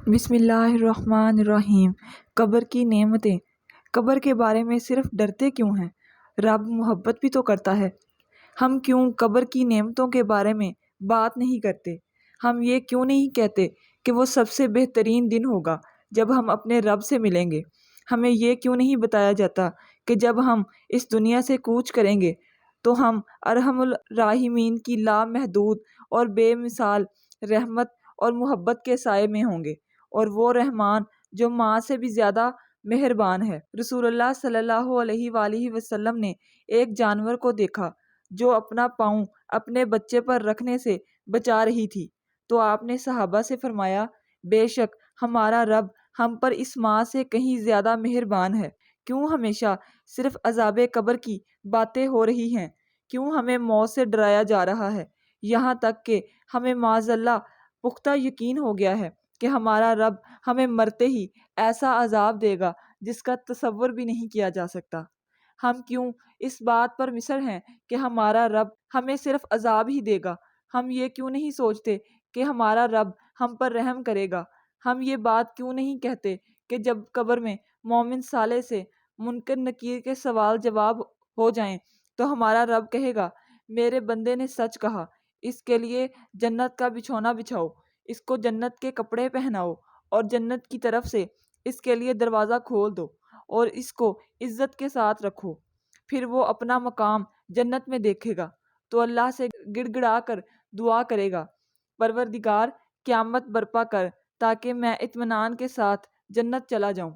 بسم اللہ الرحمن الرحیم۔ قبر کی نعمتیں۔ قبر کے بارے میں صرف ڈرتے کیوں ہیں؟ رب محبت بھی تو کرتا ہے۔ ہم کیوں قبر کی نعمتوں کے بارے میں بات نہیں کرتے؟ ہم یہ کیوں نہیں کہتے کہ وہ سب سے بہترین دن ہوگا جب ہم اپنے رب سے ملیں گے؟ ہمیں یہ کیوں نہیں بتایا جاتا کہ جب ہم اس دنیا سے کوچ کریں گے تو ہم ارحم الراحمین کی لامحدود اور بے مثال رحمت اور محبت کے سائے میں ہوں گے، اور وہ رحمان جو ماں سے بھی زیادہ مہربان ہے۔ رسول اللہ صلی اللہ علیہ وآلہ وسلم نے ایک جانور کو دیکھا جو اپنا پاؤں اپنے بچے پر رکھنے سے بچا رہی تھی، تو آپ نے صحابہ سے فرمایا، بے شک ہمارا رب ہم پر اس ماں سے کہیں زیادہ مہربان ہے۔ کیوں ہمیشہ صرف عذاب قبر کی باتیں ہو رہی ہیں؟ کیوں ہمیں موت سے ڈرایا جا رہا ہے؟ یہاں تک کہ ہمیں معاذ اللہ پختہ یقین ہو گیا ہے کہ ہمارا رب ہمیں مرتے ہی ایسا عذاب دے گا جس کا تصور بھی نہیں کیا جا سکتا۔ ہم کیوں اس بات پر مصر ہیں کہ ہمارا رب ہمیں صرف عذاب ہی دے گا؟ ہم یہ کیوں نہیں سوچتے کہ ہمارا رب ہم پر رحم کرے گا؟ ہم یہ بات کیوں نہیں کہتے کہ جب قبر میں مومن صالح سے منکر نکیر کے سوال جواب ہو جائیں تو ہمارا رب کہے گا، میرے بندے نے سچ کہا، اس کے لیے جنت کا بچھونا بچھاؤ، اس کو جنت کے کپڑے پہناؤ اور جنت کی طرف سے اس کے لیے دروازہ کھول دو اور اس کو عزت کے ساتھ رکھو۔ پھر وہ اپنا مقام جنت میں دیکھے گا تو اللہ سے گڑ گڑا کر دعا کرے گا، پروردگار قیامت برپا کر تاکہ میں اطمینان کے ساتھ جنت چلا جاؤں۔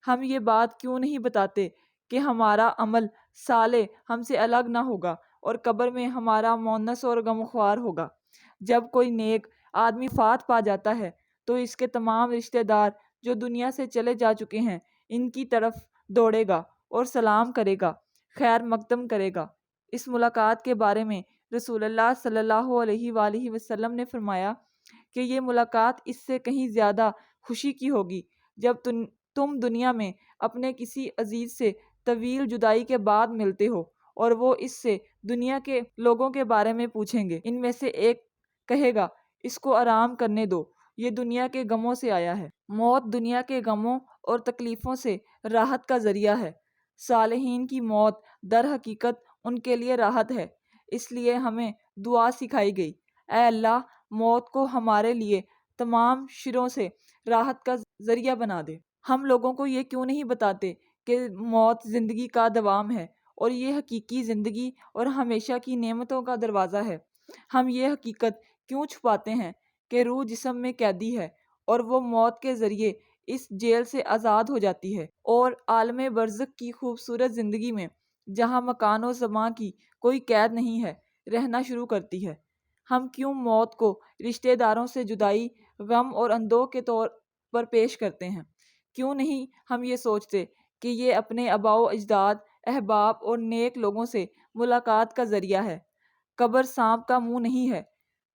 ہم یہ بات کیوں نہیں بتاتے کہ ہمارا عمل صالح ہم سے الگ نہ ہوگا اور قبر میں ہمارا مونس اور غمخوار ہوگا؟ جب کوئی نیک آدمی فات پا جاتا ہے تو اس کے تمام رشتہ دار جو دنیا سے چلے جا چکے ہیں ان کی طرف دوڑے گا اور سلام کرے گا، خیر مقدم کرے گا۔ اس ملاقات کے بارے میں رسول اللہ صلی اللہ علیہ وآلہ وسلم نے فرمایا کہ یہ ملاقات اس سے کہیں زیادہ خوشی کی ہوگی جب تم دنیا میں اپنے کسی عزیز سے طویل جدائی کے بعد ملتے ہو اور وہ اس سے دنیا کے لوگوں کے بارے میں پوچھیں گے۔ ان میں سے ایک کہے گا، اس کو آرام کرنے دو، یہ دنیا کے غموں سے آیا ہے۔ موت دنیا کے غموں اور تکلیفوں سے راحت کا ذریعہ ہے۔ صالحین کی موت در حقیقت ان کے لیے راحت ہے، اس لیے ہمیں دعا سکھائی گئی، اے اللہ موت کو ہمارے لیے تمام شروں سے راحت کا ذریعہ بنا دے۔ ہم لوگوں کو یہ کیوں نہیں بتاتے کہ موت زندگی کا دوام ہے اور یہ حقیقی زندگی اور ہمیشہ کی نعمتوں کا دروازہ ہے؟ ہم یہ حقیقت کیوں چھپاتے ہیں کہ روح جسم میں قیدی ہے اور وہ موت کے ذریعے اس جیل سے آزاد ہو جاتی ہے اور عالم برزخ کی خوبصورت زندگی میں، جہاں مکان و زمان کی کوئی قید نہیں ہے، رہنا شروع کرتی ہے؟ ہم کیوں موت کو رشتہ داروں سے جدائی، غم اور اندوہ کے طور پر پیش کرتے ہیں؟ کیوں نہیں ہم یہ سوچتے کہ یہ اپنے آباء و اجداد، احباب اور نیک لوگوں سے ملاقات کا ذریعہ ہے؟ قبر سانپ کا منہ نہیں ہے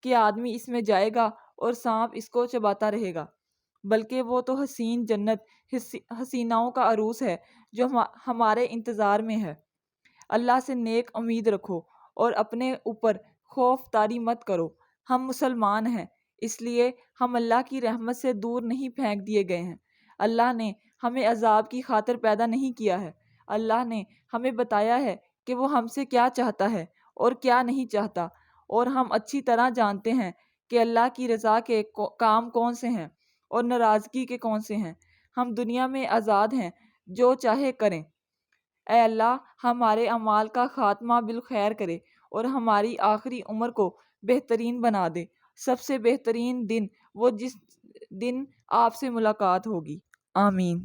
کہ آدمی اس میں جائے گا اور سانپ اس کو چباتا رہے گا، بلکہ وہ تو حسین جنت، حسیناؤں کا عروس ہے جو ہمارے انتظار میں ہے۔ اللہ سے نیک امید رکھو اور اپنے اوپر خوف طاری مت کرو۔ ہم مسلمان ہیں، اس لیے ہم اللہ کی رحمت سے دور نہیں پھینک دیے گئے ہیں۔ اللہ نے ہمیں عذاب کی خاطر پیدا نہیں کیا ہے۔ اللہ نے ہمیں بتایا ہے کہ وہ ہم سے کیا چاہتا ہے اور کیا نہیں چاہتا، اور ہم اچھی طرح جانتے ہیں کہ اللہ کی رضا کے کام کون سے ہیں اور ناراضگی کے کون سے ہیں۔ ہم دنیا میں آزاد ہیں، جو چاہے کریں۔ اے اللہ ہمارے اعمال کا خاتمہ بالخیر کرے اور ہماری آخری عمر کو بہترین بنا دے۔ سب سے بہترین دن وہ جس دن آپ سے ملاقات ہوگی۔ آمین۔